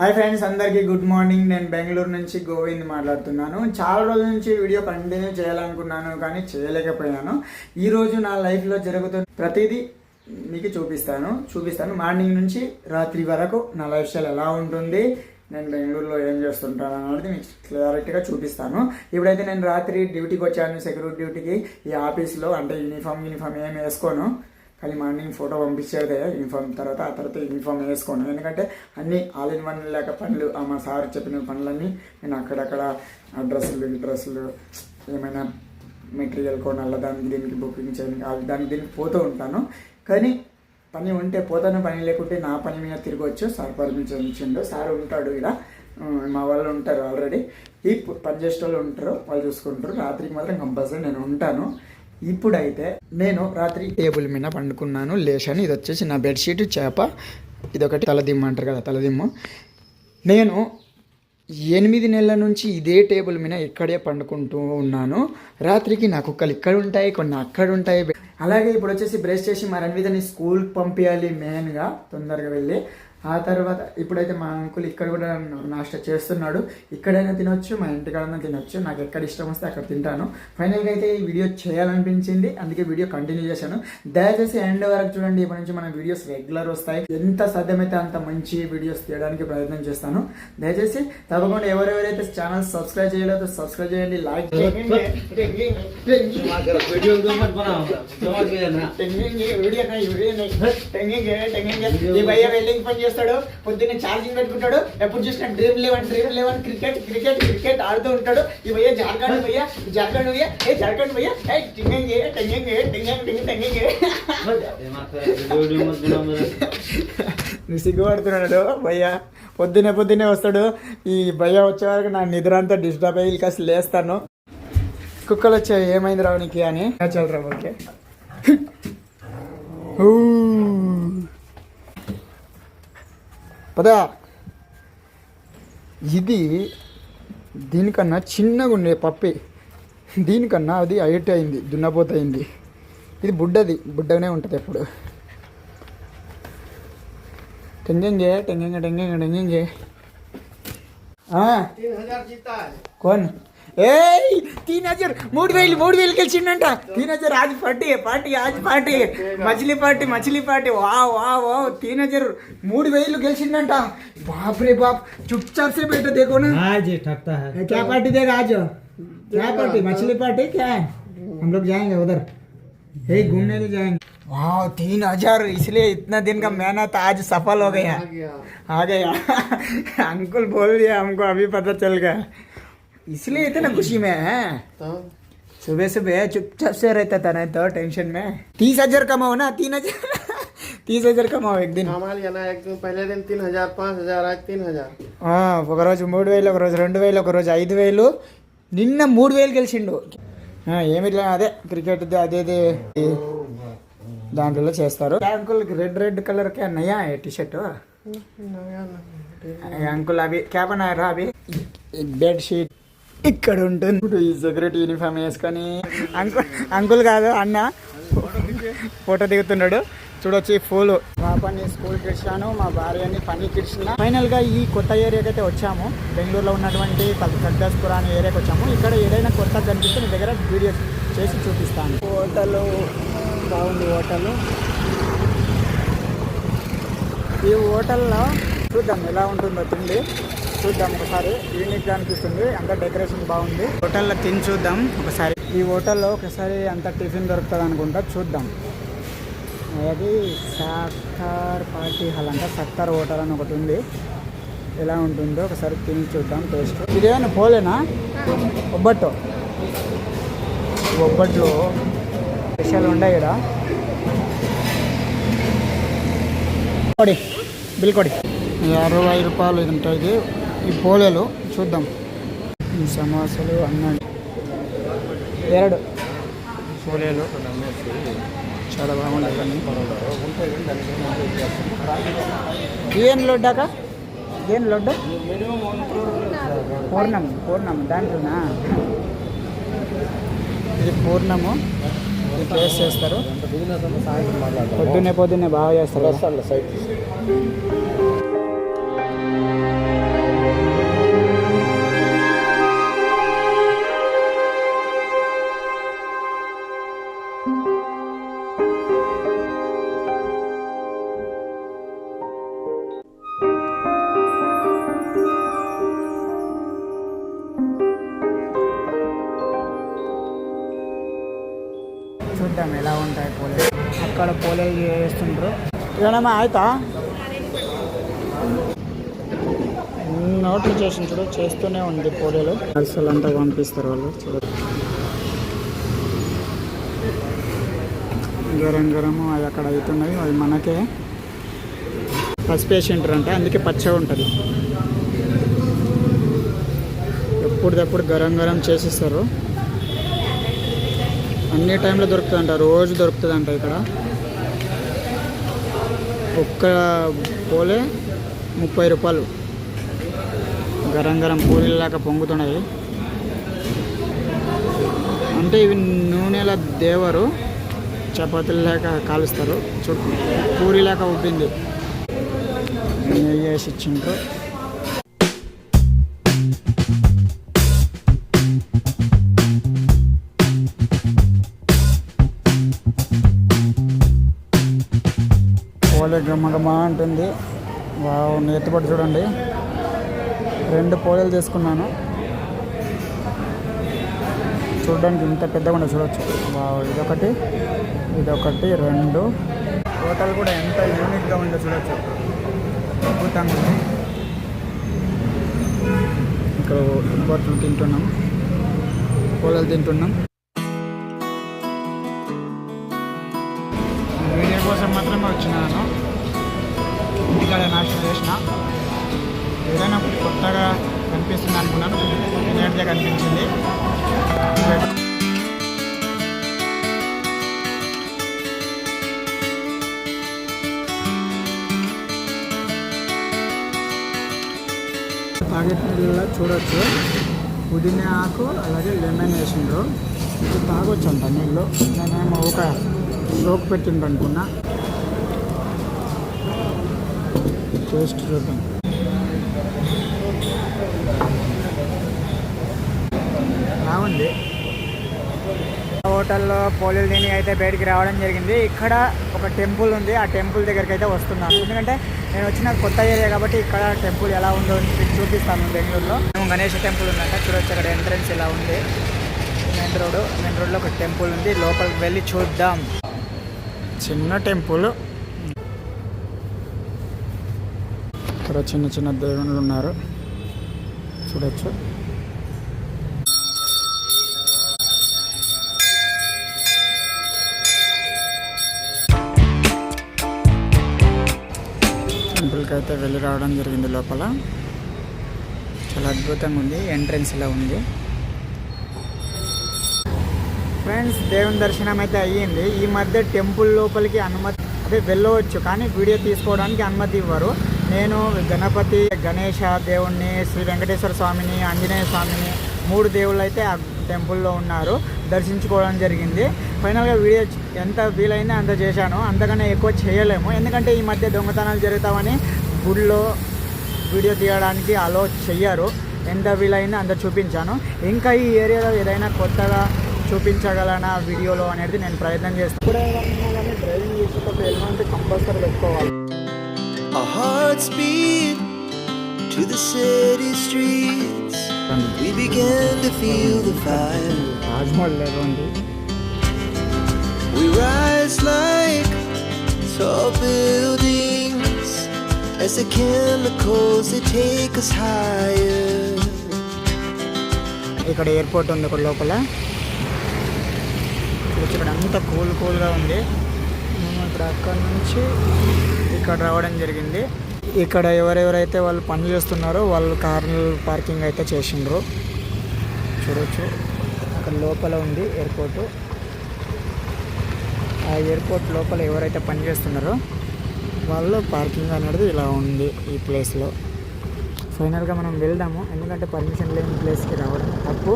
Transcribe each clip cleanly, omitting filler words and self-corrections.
Hi friends, అందరికీ good morning. నేను బెంగళూరు నుంచి గోవింద్ మాట్లాడుతున్నాను. చాలా రోజుల నుంచి వీడియో కంటిన్యూ చేయాలనుకున్నాను కానీ చేయలేకపోయాను. ఈరోజు నా లైఫ్లో జరుగుతున్న ప్రతిదీ మీకు చూపిస్తాను. మార్నింగ్ నుంచి రాత్రి వరకు నా లైఫ్ స్టైల్ ఎలా ఉంటుంది, నేను బెంగళూరులో ఏం చేస్తుంటాను అనేది మీకు క్లారిటీగా చూపిస్తాను. ఇప్పుడైతే నేను రాత్రి డ్యూటీకి వచ్చాను, సెక్యూరిటీ డ్యూటీకి. ఈ ఆఫీస్లో అంటే యూనిఫామ్ ఏం వేసుకోను, కానీ మార్నింగ్ ఫోటో పంపించేదే యూనిఫామ్. ఆ తర్వాత యూనిఫామ్ వేసుకోను, ఎందుకంటే అన్నీ ఆల్ ఇన్ వన్ లేక పనులు, మా సార్ చెప్పిన పనులన్నీ నేను అక్కడక్కడ డ్రెస్సులు ఏమైనా మెటీరియల్ కొనాలి, దానికి దీనికి బుకింగ్ చేయడానికి దానికి దీనికి పోతూ ఉంటాను. కానీ పని ఉంటే పోతాను, పని లేకుంటే నా పని మీద తిరగవచ్చు. సార్ పర్మిషన్ ఇచ్చిండు. సార్ ఉంటాడు ఇక్కడ, మా వాళ్ళు ఉంటారు ఆల్రెడీ. ఈ పని చేసే వాళ్ళు ఉంటారు, వాళ్ళు చూసుకుంటారు. రాత్రికి మాత్రం కంపల్సరీ నేను ఉంటాను. ఇప్పుడైతే నేను రాత్రి టేబుల్ మీద పండుకున్నాను, లేచాను. ఇది వచ్చేసి నా బెడ్షీట్, చేప, ఇదొకటి తలదిమ్మ అంటారు కదా, తలదిమ్మ. నేను 8 నెలల నుంచి ఇదే టేబుల్ మీద ఇక్కడే పండుకుంటూ ఉన్నాను. రాత్రికి నా కుక్కలు ఇక్కడ ఉంటాయి, కొన్ని అక్కడ ఉంటాయి. అలాగే ఇప్పుడు వచ్చేసి బ్రష్ చేసి మా రణ్విదని స్కూల్కి పంపించాలి మెయిన్గా, తొందరగా వెళ్ళి. ఆ తర్వాత ఇప్పుడైతే మా అంకుల్ ఇక్కడ కూడా నాష్టా చేస్తున్నాడు. ఇక్కడైనా తినొచ్చు, మా ఇంటికాడైనా తినొచ్చు, నాకు ఎక్కడ ఇష్టం వస్తే అక్కడ తింటాను. ఫైనల్గా అయితే ఈ వీడియో చేయాలనిపించింది, అందుకే వీడియో కంటిన్యూ చేశాను. దయచేసి ఎండ్ వరకు చూడండి. ఇప్పటి నుంచి మన వీడియోస్ రెగ్యులర్ వస్తాయి. ఎంత సాధ్యమైతే అంత మంచి వీడియోస్ తీయడానికి ప్రయత్నం చేస్తాను. దయచేసి తప్పకుండా ఎవరెవరైతే ఛానల్ సబ్స్క్రైబ్ చేయలేదో సబ్స్క్రైబ్ చేయండి, లైక్ చేయండి. చేస్తాడు పొద్దున్నే ఛార్జింగ్ పెట్టుకుంటాడు, ఎప్పుడు చూసినా డ్రీమ్ లెవెన్ క్రికెట్ ఆడుతూ ఉంటాడు. ఈ భయ్య జార్ఖండ్ భయ్య ఏ జార్ఖండ్ భయ్య నువ్వు సిగ్గుపడుతున్నాడు భయ్య. పొద్దున్నే వస్తాడు. ఈ భయ్య వచ్చే వరకు నా నిద్ర అంతా డిస్టర్బ్ అయ్యి కాస్త లేస్తాను. కుక్కలు వచ్చాయి, ఏమైంది రావడానికి అని చల్రా. ఓకే, పదా. ఇది దీనికన్నా చిన్నగా ఉండే పప్పి, దీనికన్నా అది హైట్ అయింది, దున్నపోతయింది. ఇది బుడ్డగానే ఉంటుంది ఎప్పుడు. టెంగెంగే కోన్ 3000 3,000 గెలిచిండంట. 3000 आज पार्टी मछली पार्टी वाह 3000 3,000 గెలిచిండంట. बाप रे बाप, चुपचाप से बैठो, देखो ना आज ठगता है. क्या पार्टी देगा आज? क्या पार्टी? मछली पार्टी क्या है? हम लोग जाएंगे उधर, यही घूमने भी जाएंगे. वाह 3,000, इसलिए इतना दिन का मेहनत आज सफल हो गया. आ गया अंकुल बोल दिया हमको, अभी पता चल गया, इसलिए इतना खुशी में है. सुबह चुपचाप से रहता था, नहीं तो टेंशन में. 30,000 कमाओ ना, 30,000 कमाओ एक दिन. एक दिन पहले दिन 3,000 5,000 आज 3,000. ఒక రోజు 3,000, ఒక రోజు 2,000, ఒక రోజు 5,000. నిన్న 3,000 గెలిచిండు. ఏమిట్లా అదే క్రికెట్ అదేది దాంట్లో చేస్తారు. అంకుల్ రెడ్ కలర్ కే నయా టీ షర్ట్ అంకుల్. అవి క్యా బనాయరా? అవి బెడ్ షీట్ ఇక్కడ ఉంటుంది. ఈ సెక్యూరిటీ యూనిఫామ్ వేసుకొని అంకుల్ కాదు అన్న ఫోటో దిగుతున్నాడు. చూడొచ్చు ఈ ఫోన్. పాపని స్కూల్కి ఇచ్చాను, మా భార్యని పనికి ఇచ్చిన. ఫైనల్గా ఈ కొత్త ఏరియాకి అయితే వచ్చాము. బెంగళూరులో ఉన్నటువంటి కద్దాస్పుర అనే ఏరియాకి వచ్చాము. ఇక్కడ ఏదైనా కొత్తగా కనిపిస్తే మీ దగ్గర వీడియో చేసి చూపిస్తాను. హోటల్ బాగుంది. ఈ హోటల్లో చూద్దాం ఎలా ఉంటుందో తిండి. చూద్దాం ఒకసారి, యూనిక్గా అనిపిస్తుంది, అంత డెకరేషన్ బాగుంది. హోటల్లో తిని చూద్దాం ఒకసారి. ఈ హోటల్లో ఒకసారి అంత టిఫిన్ దొరుకుతుంది అనుకుంటా, చూద్దాం. అది సత్తార్ పార్టీ హాల్ అంట, సత్తార్ హోటల్ అని ఒకటి ఉంది. ఎలా ఉంటుందో ఒకసారి తిని చూద్దాం టేస్ట్. ఇదేమైనా పోలేనా? ఒబ్బట్లో స్పెషల్ ఉండే ఇక్కడ. బిల్ కొడి 60 రూపాయలు ఇది ఉంటుంది. ఈ పోలేలు చూద్దాం. ఈ సమోసాలు అన్నండి 2 పోలేలు చాలా బాగుంటుంది. ఏం లడ్డాక ఏం లడ్డు? పూర్ణం దాంట్లోనా? ఇది పూర్ణము. ఇది టేస్ట్ చేస్తారు పొద్దున్నే బాగా చేస్తారు. ఇక్కడ పోలేలు చేస్తుండ్రు. ఏమన్నా ఆಯ್ತಾ నోట్లు చేసింటారు, చేస్తూనే ఉంది పోలేలు. అసలు అంతా పంపిస్తారు వాళ్ళు. గరం గరము అది అక్కడ అవుతున్నది, అది మనకే పసిపేషెంటర్ అంటే అందుకే పచ్చగా ఉంటుంది. ఎప్పుడుదప్పుడు గరం గరం చేసిస్తారు. అన్ని టైంలో దొరుకుతుందంట, రోజు దొరుకుతుందంట. ఇక్కడ ఒక్క పోలే 30 రూపాయలు. గరం గరం పూరీలాగా పొంగుతున్నాయి. అంటే ఇవి నూనెల దేవరు, చపాతీలు లేక కాలుస్తారు. చుట్టూ పూరి లేక ఉబ్బింది. నెయ్యి వేసి ఇచ్చిండ్రు. పోలే గమ్మగమా ఉంటుంది. వావ్, నేతిపట్టు చూడండి. 2 పోలేలు తీసుకున్నాను. చూడడానికి ఇంత పెద్దగా ఉండదు, చూడవచ్చు. వావ్, ఇదొకటి 2. హోటల్ కూడా ఎంత యూనిక్గా ఉందో చూడవచ్చు. అద్భుతంగా ఉంది. ఇక్కడ బొట్టలు తింటున్నాం, పోలేలు తింటున్నాం. వీడియో కోసం మాత్రమే వచ్చినాను. ఇక్కడ నాశనం చేసిన ఏదైనా కొత్తగా కనిపిస్తుంది అనుకున్నాను, నేటిగా కనిపించింది. ప్యాకెట్ నీళ్ళలో చూడొచ్చు, పుదీనా ఆకు అలాగే లెమన్ వేసిండ్రు. ఇది తాగొచ్చు అంట నీళ్ళు. నేనేమో ఒక సోప్ పెట్టిండ్రు అనుకున్నా. టేస్ట్ చూద్దాం. బాగుంది. హోటల్లో పోలేలు తిని అయితే బయటికి రావడం జరిగింది. ఇక్కడ ఒక టెంపుల్ ఉంది, ఆ టెంపుల్ దగ్గరికి అయితే వస్తున్నాను. ఎందుకంటే నేను వచ్చిన కొత్త ఏరియా కాబట్టి ఇక్కడ టెంపుల్ ఎలా ఉందో మీకు చూపిస్తాను. బెంగళూరులో గణేష్ టెంపుల్ ఉందంట, చూడొచ్చు. అక్కడ ఎంట్రన్స్ ఇలా ఉంది. మెయిన్ రోడ్లో ఒక టెంపుల్ ఉంది, లోపలికి వెళ్ళి చూద్దాం. చిన్న టెంపుల్. ఇక్కడ చిన్న చిన్న దేవుళ్ళు ఉన్నారు, చూడొచ్చు. టెంపుల్కి అయితే వెళ్ళి రావడం జరిగింది. లోపల చాలా అద్భుతంగా ఉంది. ఎంట్రన్స్ ఇలా ఉంది. ఫ్రెండ్స్, దేవుని దర్శనం అయితే అయ్యింది. ఈ మధ్య టెంపుల్ లోపలికి అనుమతి అదే వెళ్ళవచ్చు, కానీ వీడియో తీసుకోవడానికి అనుమతి ఇవ్వరు. నేను గణపతి, గణేష దేవుణ్ణి, శ్రీ వెంకటేశ్వర స్వామిని, ఆంజనేయ స్వామిని 3 దేవుళ్ళు అయితే ఆ టెంపుల్లో ఉన్నారు, దర్శించుకోవడం జరిగింది. ఫైనల్గా వీడియో ఎంత వీలైందో అంత చేశాను, అంతకన్నా ఎక్కువ చేయలేము. ఎందుకంటే ఈ మధ్య దొంగతనాలు జరుగుతామని గుడిలో వీడియో తీయడానికి అలో చెయ్యరు. ఎంత వీలైందో అంత చూపించాను. ఇంకా ఈ ఏరియాలో ఏదైనా కొత్తగా చూపించగలనా వీడియోలో అనేది నేను ప్రయత్నం చేస్తాను. ఇప్పుడే కానీ డ్రైవింగ్ చేసేటప్పుడు హెల్మెట్ కంపల్సరీ పెట్టుకోవాలి. Our hearts beat to the city streets. We began to feel the fire. Taj Mahal లేదు ఉంది. We rise like tall buildings as the chemicals they take us higher. ఇక్కడ ఎయిర్పోర్ట్ ఉంది ఇక్కడ లోపల. ఇక్కడ అంతా కూల్గా ఉంది. మేము ఇక్కడ అక్కడ నుంచి ఇక్కడ రావడం జరిగింది. ఇక్కడ ఎవరెవరైతే వాళ్ళు పనులు చేస్తున్నారో వాళ్ళు కార్లు పార్కింగ్ అయితే చేసిండ్రు, చూడవచ్చు. అక్కడ లోపల ఉంది ఎయిర్పోర్టు. ఆ ఎయిర్పోర్ట్ లోపల ఎవరైతే పని చేస్తున్నారో వాళ్ళు పార్కింగ్ అనేది ఇలా ఉంది ఈ ప్లేస్లో. ఫైనల్గా మనం వెళ్దాము, ఎందుకంటే పర్మిషన్ లేని ప్లేస్కి రావడం తప్పు.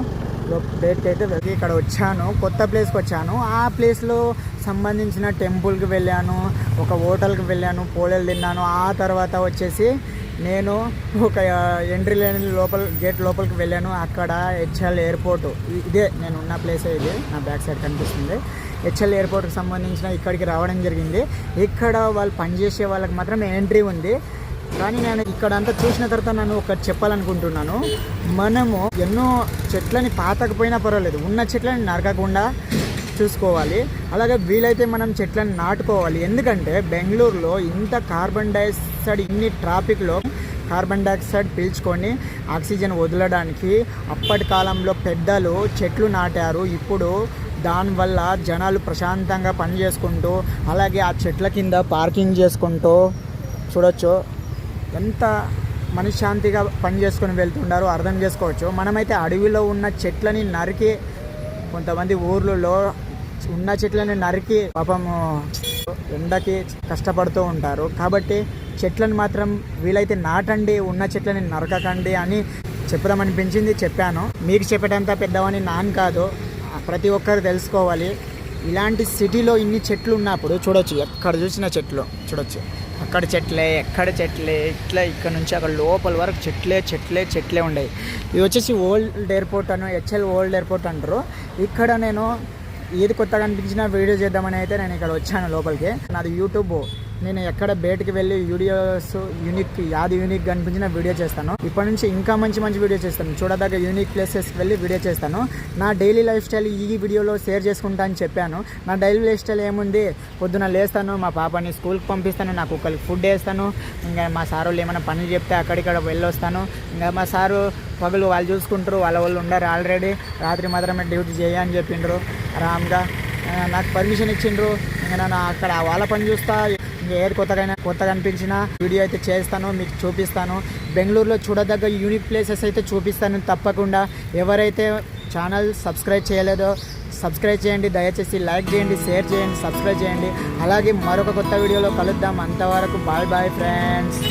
డేట్కి అయితే వెళ్ళి ఇక్కడ వచ్చాను, కొత్త ప్లేస్కి వచ్చాను. ఆ ప్లేస్లో సంబంధించిన టెంపుల్కి వెళ్ళాను, ఒక హోటల్కి వెళ్ళాను, పోలేలు తిన్నాను. ఆ తర్వాత వచ్చేసి నేను ఒక ఎంట్రీ లేని గేట్ లోపలికి వెళ్ళాను. అక్కడ హెచ్ఎల్ ఎయిర్పోర్టు, ఇదే నేను ఉన్న ప్లేసే, ఇదే నా బ్యాక్ సైడ్ కనిపిస్తుంది. హెచ్ఎల్ ఎయిర్పోర్ట్కి సంబంధించిన ఇక్కడికి రావడం జరిగింది. ఇక్కడ వాళ్ళు పనిచేసే వాళ్ళకి మాత్రం ఎంట్రీ ఉంది. కానీ నేను ఇక్కడంతా చూసిన తర్వాత నన్ను ఒకటి చెప్పాలనుకుంటున్నాను. మనము ఎన్నో చెట్లని పాతకపోయినా పర్వాలేదు, ఉన్న చెట్లని నరకకుండా చూసుకోవాలి. అలాగే వీలైతే మనం చెట్లను నాటుకోవాలి. ఎందుకంటే బెంగళూరులో ఇంత కార్బన్ డైఆక్సైడ్, ఇన్ని ట్రాఫిక్లో కార్బన్ డైఆక్సైడ్ పీల్చుకొని ఆక్సిజన్ వదలడానికి అప్పటి కాలంలో పెద్దలు చెట్లు నాటారు. ఇప్పుడు దానివల్ల జనాలు ప్రశాంతంగా పని చేసుకుంటూ, అలాగే ఆ చెట్ల కింద పార్కింగ్ చేసుకుంటూ చూడొచ్చు ఎంత మనశ్శాంతిగా పని చేసుకొని వెళ్తుండారో అర్థం చేసుకోవచ్చు. మనమైతే అడవిలో ఉన్న చెట్లని నరికి, కొంతమంది ఊర్లలో ఉన్న చెట్లని నరికి పాపం ఎండకి కష్టపడుతూ ఉంటారు. కాబట్టి చెట్లను మాత్రం వీలైతే నాటండి, ఉన్న చెట్లని నరకకండి అని చెప్పడమనిపించింది, చెప్పాను. మీకు చెప్పేటంత పెద్దవని నాన్ కాదు, ప్రతి ఒక్కరు తెలుసుకోవాలి. ఇలాంటి సిటీలో ఇన్ని చెట్లు ఉన్నప్పుడు చూడొచ్చు, ఎక్కడ చూసిన చెట్లు చూడొచ్చు, అక్కడ చెట్లే, ఎక్కడ చెట్లే, ఇట్లా ఇక్కడ నుంచి అక్కడ లోపల వరకు చెట్లే ఉండేవి. ఇది వచ్చేసి ఓల్డ్ ఎయిర్పోర్ట్ అను, హెచ్ఎల్ ఓల్డ్ ఎయిర్పోర్ట్ అంటారు. ఇక్కడ నేను ఏది కొత్తగా అనిపించినా వీడియో చేద్దామని అయితే నేను ఇక్కడ వచ్చాను లోపలికి. నాది యూట్యూబ్, నేను ఎక్కడ బయటికి వెళ్ళి వీడియోస్ యూనిక్ అనిపించిన వీడియో చేస్తాను. ఇప్పటి నుంచి ఇంకా మంచి వీడియో చేస్తాను. చూడదగ్గ యూనిక్ ప్లేసెస్కి వెళ్ళి వీడియో చేస్తాను. నా డైలీ లైఫ్ స్టైల్ ఈ వీడియోలో షేర్ చేసుకుంటా అని చెప్పాను. నా డైలీ లైఫ్ స్టైల్ ఏముంది, పొద్దున లేస్తాను, మా పాపని స్కూల్కి పంపిస్తాను, నా కుక్కలకి ఫుడ్ వేస్తాను, ఇంకా మా సార్ వాళ్ళు ఏమైనా పనులు చెప్తే అక్కడిక్కడ వెళ్ళొస్తాను. ఇంకా మా సారు పగలు వాళ్ళు చూసుకుంటారు, వాళ్ళు ఉండరు ఆల్రెడీ, రాత్రి మాత్రమే డ్యూటీ చేయని చెప్పిండ్రు ఆరామ్గా. నాకు పర్మిషన్ ఇచ్చిండ్రు. ఇంకా నేను అక్కడ వాళ్ళ పని చూస్తా. ఇంకా ఏది కొత్తగా అనిపించిన వీడియో అయితే చేస్తాను, మీకు చూపిస్తాను. బెంగళూరులో చూడదగ్గ యూనిక్ ప్లేసెస్ అయితే చూపిస్తాను తప్పకుండా. ఎవరైతే ఛానల్ సబ్స్క్రైబ్ చేయలేదో సబ్స్క్రైబ్ చేయండి, దయచేసి లైక్ చేయండి, షేర్ చేయండి, సబ్స్క్రైబ్ చేయండి. అలాగే మరొక కొత్త వీడియోలో కలుద్దాం. అంతవరకు బాయ్ ఫ్రెండ్స్.